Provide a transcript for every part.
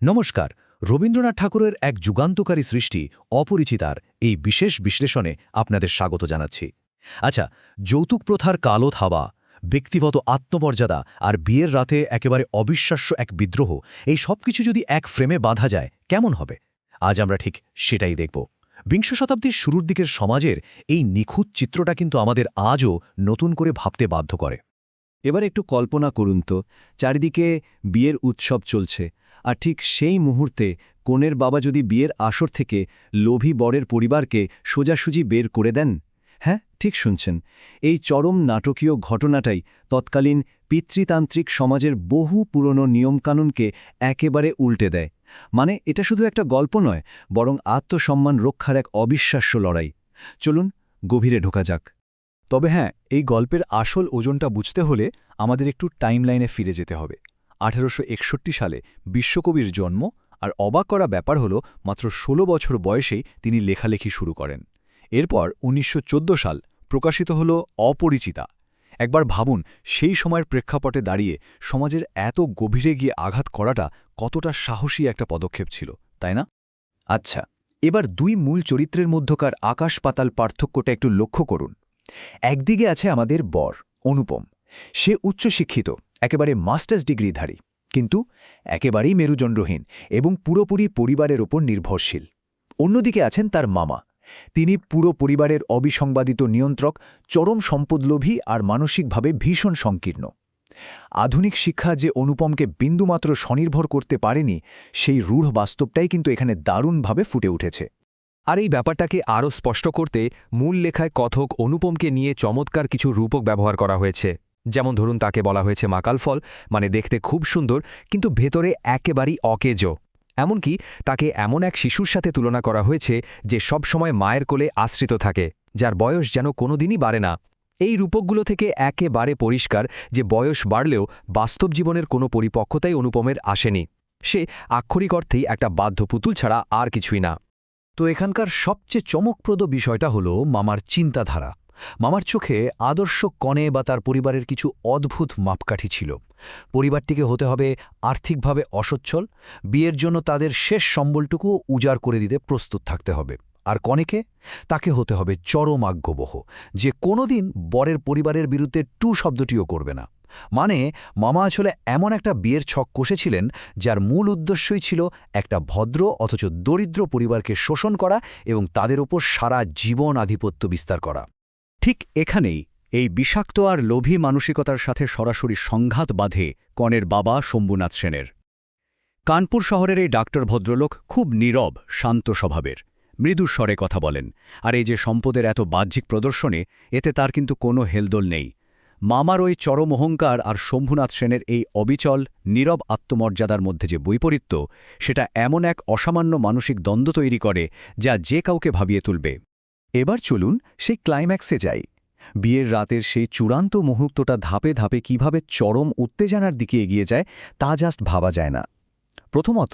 নমস্কার। রবীন্দ্রনাথ ঠাকুরের এক যুগান্তকারী সৃষ্টি অপরিচিতার এই বিশেষ বিশ্লেষণে আপনাদের স্বাগত জানাচ্ছি। আচ্ছা, যৌতুক প্রথার কালো থাবা, ব্যক্তিগত আত্মমর্যাদা আর বিয়ের রাতে একেবারে অবিশ্বাস্য এক বিদ্রোহ, এই সব কিছু যদি এক ফ্রেমে বাঁধা যায় কেমন হবে? আজ আমরা ঠিক সেটাই দেখব। বিংশ শতাব্দীর শুরুর দিকের সমাজের এই নিখুঁত চিত্রটা কিন্তু আমাদের আজও নতুন করে ভাবতে বাধ্য করে। এবার একটু কল্পনা করুন তো, চারিদিকে বিয়ের উৎসব চলছে, আর ঠিক সেই মুহূর্তে কনের বাবা যদি বিয়ের আসর থেকে লোভী বরের পরিবারকে সোজাসুজি বের করে দেন। হ্যাঁ, ঠিক শুনছেন, এই চরম নাটকীয় ঘটনাটাই তৎকালীন পিতৃতান্ত্রিক সমাজের বহু পুরনো নিয়মকানুনকে একেবারে উল্টে দেয়। মানে এটা শুধু একটা গল্প নয়, বরং আত্মসম্মান রক্ষার এক অবিশ্বাস্য লড়াই। চলুন গভীরে ঢোকা যাক। তবে হ্যাঁ, এই গল্পের আসল ওজনটা বুঝতে হলে আমাদের একটু টাইমলাইনে ফিরে যেতে হবে। 1861 সালে বিশ্বকবির জন্ম, আর অবাক করা ব্যাপার হলো মাত্র 16 বছর বয়সেই তিনি লেখালেখি শুরু করেন। এরপর 1914 সাল প্রকাশিত হল অপরিচিতা। একবার ভাবুন, সেই সময়ের প্রেক্ষাপটে দাঁড়িয়ে সমাজের এত গভীরে গিয়ে আঘাত করাটা কতটা সাহসী একটা পদক্ষেপ ছিল, তাই না? আচ্ছা, এবার দুই মূল চরিত্রের মধ্যকার আকাশ পাতাল পার্থক্যটা একটু লক্ষ্য করুন। একদিকে আছে আমাদের বর অনুপম। সে উচ্চশিক্ষিত, একেবারে মাস্টার্স ডিগ্রিধারী, কিন্তু একেবারেই মেরুদণ্ডহীন এবং পুরোপুরি পরিবারের ওপর নির্ভরশীল। অন্যদিকে আছেন তার মামা। তিনি পুরো পরিবারের অবিসংবাদিত নিয়ন্ত্রক, চরম সম্পদলোভী আর মানসিকভাবে ভীষণ সংকীর্ণ। আধুনিক শিক্ষা যে অনুপমকে বিন্দুমাত্র স্বনির্ভর করতে পারেনি, সেই রূঢ় বাস্তবটাই কিন্তু এখানে দারুণভাবে ফুটে উঠেছে। আর এই ব্যাপারটাকে আরও স্পষ্ট করতে মূল লেখায় কথক অনুপমকে নিয়ে চমৎকার কিছু রূপক ব্যবহার করা হয়েছে। যেমন ধরুন, তাকে বলা হয়েছে মাকালফল, মানে দেখতে খুব সুন্দর কিন্তু ভেতরে একেবারেই অকেজো। এমনকি তাকে এমন এক শিশুর সাথে তুলনা করা হয়েছে যে সবসময় মায়ের কোলে আশ্রিত থাকে, যার বয়স যেন কোনোদিনই বাড়ে না। এই রূপকগুলো থেকে একেবারে পরিষ্কার যে বয়স বাড়লেও বাস্তব জীবনের কোনো পরিপক্কতাই অনুপমের আসেনি। সে আক্ষরিক অর্থেই একটা বাধ্য পুতুল ছাড়া আর কিছুই না। তো এখানকার সবচেয়ে চমকপ্রদ বিষয়টা হলো মামার চিন্তাধারা। মামার চোখে আদর্শ কনে বা তার পরিবারের কিছু অদ্ভুত মাপকাঠি ছিল। পরিবারটিকে হতে হবে আর্থিকভাবে অসচ্ছল, বিয়ের জন্য তাদের শেষ সম্বলটুকু উজাড় করে দিতে প্রস্তুত থাকতে হবে। আর কনেকে, তাকে হতে হবে চরম আজ্ঞবহ, যে কোনোদিন বরের পরিবারের বিরুদ্ধে টু শব্দটিও করবে না। মানে মামা আসলে এমন একটা বিয়ের ছক কষেছিলেন যার মূল উদ্দেশ্যই ছিল একটা ভদ্র অথচ দরিদ্র পরিবারকে শোষণ করা এবং তাদের ওপর সারা জীবন আধিপত্য বিস্তার করা। ঠিক এখানেই এই বিষাক্ত আর লোভী মানসিকতার সাথে সরাসরি সংঘাত বাঁধে কনের বাবা শম্ভুনাথ সেনের। কানপুর শহরের এই ডাক্তার ভদ্রলোক খুব নীরব, শান্ত স্বভাবের, মৃদু স্বরে কথা বলেন। আর এই যে সম্পদের এত বাহ্যিক প্রদর্শনে, এতে তার কিন্তু কোনো হেলদোল নেই। মামার ওই চরম অহংকার আর শম্ভুনাথ সেনের এই অবিচল নীরব আত্মমর্যাদার মধ্যে যে বৈপরীত্য, সেটা এমন এক অসামান্য মানসিক দ্বন্দ্ব তৈরি করে যা যে কাউকে ভাবিয়ে তুলবে। এবার চলুন সেই ক্লাইম্যাক্সে যাই। বিয়ের রাতের সেই চূড়ান্ত মুহূর্তটা ধাপে ধাপে কিভাবে চরম উত্তেজনার দিকে এগিয়ে যায় তা জাস্ট ভাবা যায় না। প্রথমত,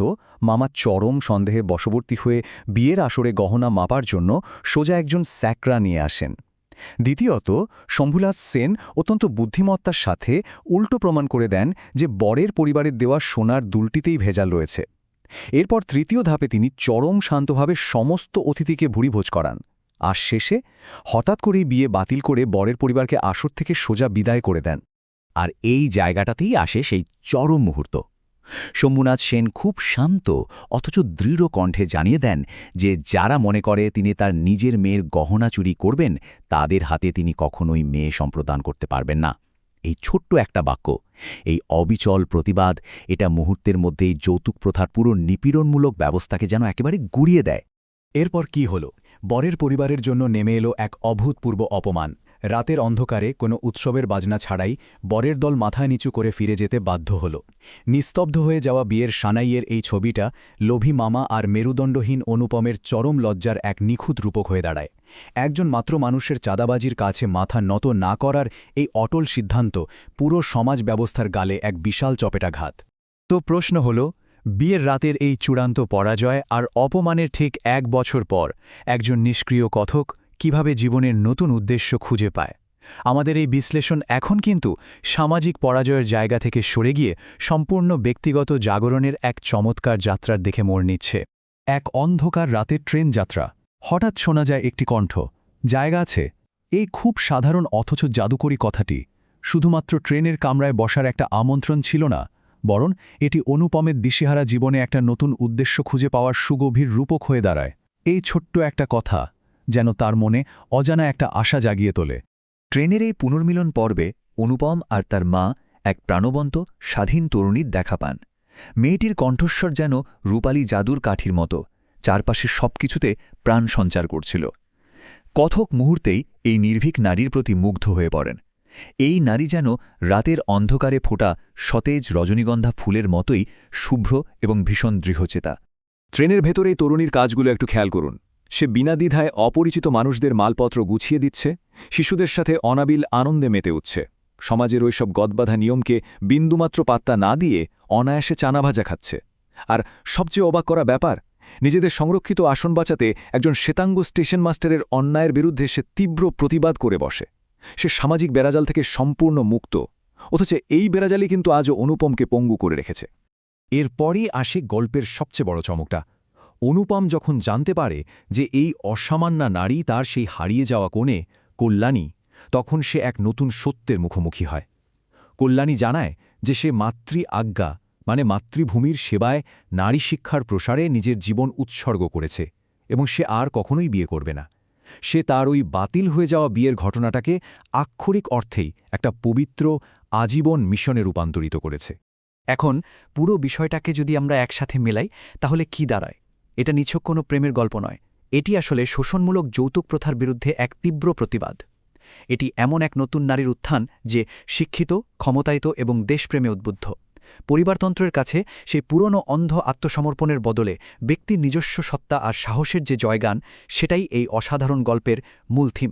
মামা চরম সন্দেহে বশবর্তী হয়ে বিয়ের আসরে গহনা মাপার জন্য সোজা একজন স্যাকরা নিয়ে আসেন। দ্বিতীয়ত, শম্ভুনাথ সেন অত্যন্ত বুদ্ধিমত্তার সাথে উল্টো প্রমাণ করে দেন যে বরের পরিবারের দেওয়া সোনার দুলটিতেই ভেজাল রয়েছে। এরপর তৃতীয় ধাপে তিনি চরম শান্তভাবে সমস্ত অতিথিকে ভুরিভোজ করান। আর শেষে হঠাৎ করেই বিয়ে বাতিল করে বরের পরিবারকে আসর থেকে সোজা বিদায় করে দেন। আর এই জায়গাটাতেই আসে সেই চরম মুহূর্ত। শম্ভুনাথ সেন খুব শান্ত অথচ দৃঢ় কণ্ঠে জানিয়ে দেন যে যারা মনে করে তিনি তার নিজের মেয়ের গহনা চুরি করবেন, তাদের হাতে তিনি কখনোই মেয়ে সম্প্রদান করতে পারবেন না। এই ছোট্ট একটা বাক্য, এই অবিচল প্রতিবাদ, এটা মুহূর্তের মধ্যেই যৌতুক প্রথার পুরো নিপীড়নমূলক ব্যবস্থাকে যেন একেবারে গুড়িয়ে দেয়। এরপর কি হল? বরের পরিবারের জন্য নেমে এলো এক অভূতপূর্ব অপমান। রাতের অন্ধকারে কোনো উৎসবের বাজনা ছাড়াই বরের দল মাথা নিচু করে ফিরে যেতে বাধ্য হল। নিস্তব্ধ হয়ে যাওয়া বিয়ের সানাইয়ের এই ছবিটা লোভী মামা আর মেরুদণ্ডহীন অনুপমের চরম লজ্জার এক নিখুঁত রূপক হয়ে দাঁড়ায়। একজন মাত্র মানুষের চাঁদাবাজির কাছে মাথা নত না করার এই অটল সিদ্ধান্ত পুরো সমাজ ব্যবস্থার গালে এক বিশাল চপেটাঘাত। তো প্রশ্ন হল, বিয়ের রাতের এই চূড়ান্ত পরাজয় আর অপমানের ঠিক 1 বছর পর একজন নিষ্ক্রিয় কথক কিভাবে জীবনের নতুন উদ্দেশ্য খুঁজে পায়? আমাদের এই বিশ্লেষণ এখন কিন্তু সামাজিক পরাজয়ের জায়গা থেকে সরে গিয়ে সম্পূর্ণ ব্যক্তিগত জাগরণের এক চমৎকার যাত্রার দিকে মোড় নিচ্ছে। এক অন্ধকার রাতের ট্রেন যাত্রা। হঠাৎ শোনা যায় একটি কণ্ঠ, জায়গা আছে। এই খুব সাধারণ অথচ জাদুকরী কথাটি শুধুমাত্র ট্রেনের কামরায় বসার একটা আমন্ত্রণ ছিল না, বরং এটি অনুপমের দিশেহারা জীবনে একটা নতুন উদ্দেশ্য খুঁজে পাওয়ার সুগভীর রূপক হয়ে দাঁড়ায়। এই ছোট্ট একটা কথা যেন তার মনে অজানা একটা আশা জাগিয়ে তোলে। ট্রেনের এই পুনর্মিলন পর্বে অনুপম আর তার মা এক প্রাণবন্ত স্বাধীন তরুণীর দেখা পান। মেয়েটির কণ্ঠস্বর যেন রূপালী জাদুর কাঠির মতো, চারপাশের সবকিছুতে প্রাণ সঞ্চার করছিল। কথক মুহূর্তেই এই নির্ভীক নারীর প্রতি মুগ্ধ হয়ে পড়েন। এই নারী যেন রাতের অন্ধকারে ফোটা সতেজ রজনীগন্ধা ফুলের মতোই শুভ্র এবং ভীষণ দৃঢ়চেতা। ট্রেনের ভেতরে এই তরুণীর কাজগুলো একটু খেয়াল করুন। সে বিনা দ্বিধায় অপরিচিত মানুষদের মালপত্র গুছিয়ে দিচ্ছে, শিশুদের সাথে অনাবিল আনন্দে মেতে উঠছে, সমাজের ওইসব গদবাধা নিয়মকে বিন্দুমাত্র পাত্তা না দিয়ে অনায়াসে চানাভাজা খাচ্ছে। আর সবচেয়ে অবাক করা ব্যাপার, নিজেদের সংরক্ষিত আসন বাঁচাতে একজন শ্বেতাঙ্গ স্টেশন মাস্টারের অন্যায়ের বিরুদ্ধে সে তীব্র প্রতিবাদ করে বসে। সে সামাজিক বেড়াজাল থেকে সম্পূর্ণ মুক্ত, অথচ এই বেড়াজালই কিন্তু আজও অনুপমকে পঙ্গু করে রেখেছে। এরপরই আসে গল্পের সবচেয়ে বড় চমকটা। অনুপম যখন জানতে পারে যে এই অসামান্য নারী তার সেই হারিয়ে যাওয়া কোণে কল্যাণী, তখন সে এক নতুন সত্যের মুখোমুখি হয়। কল্যাণী জানায় যে সে মাতৃ আজ্ঞা মানে মাতৃভূমির সেবায় নারী শিক্ষার প্রসারে নিজের জীবন উৎসর্গ করেছে এবং সে আর কখনোই বিয়ে করবে না। সে তার ওই বাতিল হয়ে যাওয়া বিয়ের ঘটনাটাকে আক্ষরিক অর্থেই একটা পবিত্র আজীবন মিশনে রূপান্তরিত করেছে। এখন পুরো বিষয়টাকে যদি আমরা একসাথে মেলাই তাহলে কি দাঁড়ায়? এটা নিছক কোনো প্রেমের গল্প নয়, এটি আসলে শোষণমূলক যৌতুক প্রথার বিরুদ্ধে এক তীব্র প্রতিবাদ। এটি এমন এক নতুন নারীর উত্থান যে শিক্ষিত, ক্ষমতায়িত এবং দেশপ্রেমে উদ্বুদ্ধ। পরিবারতন্ত্রের কাছে সেই পুরনো অন্ধ আত্মসমর্পণের বদলে ব্যক্তির নিজস্ব সত্তা আর সাহসের যে জয়গান, সেটাই এই অসাধারণ গল্পের মূল থিম।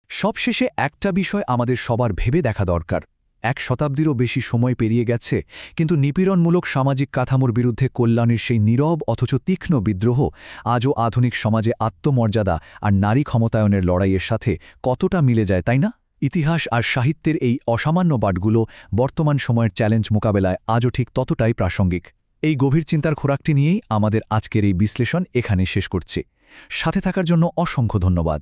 সবশেষে একটা বিষয় আমাদের সবার ভেবে দেখা দরকার। 1 শতাব্দীরও বেশি সময় পেরিয়ে গেছে, কিন্তু নিপীড়নমূলক সামাজিক কাঠামোর বিরুদ্ধে কল্যাণীর সেই নীরব অথচ তীক্ষ্ণ বিদ্রোহ আজও আধুনিক সমাজে আত্মমর্যাদা আর নারী ক্ষমতায়নের লড়াইয়ের সাথে কতটা মিলে যায়, তাই না? ইতিহাস আর সাহিত্যের এই অসামান্য বাটগুলো বর্তমান সময়ের চ্যালেঞ্জ মোকাবেলায় আজও ঠিক ততটাই প্রাসঙ্গিক। এই গভীর চিন্তার খোরাকটি নিয়েই আমাদের আজকের এই বিশ্লেষণ এখানে শেষ করছি। সাথে থাকার জন্য অসংখ্য ধন্যবাদ।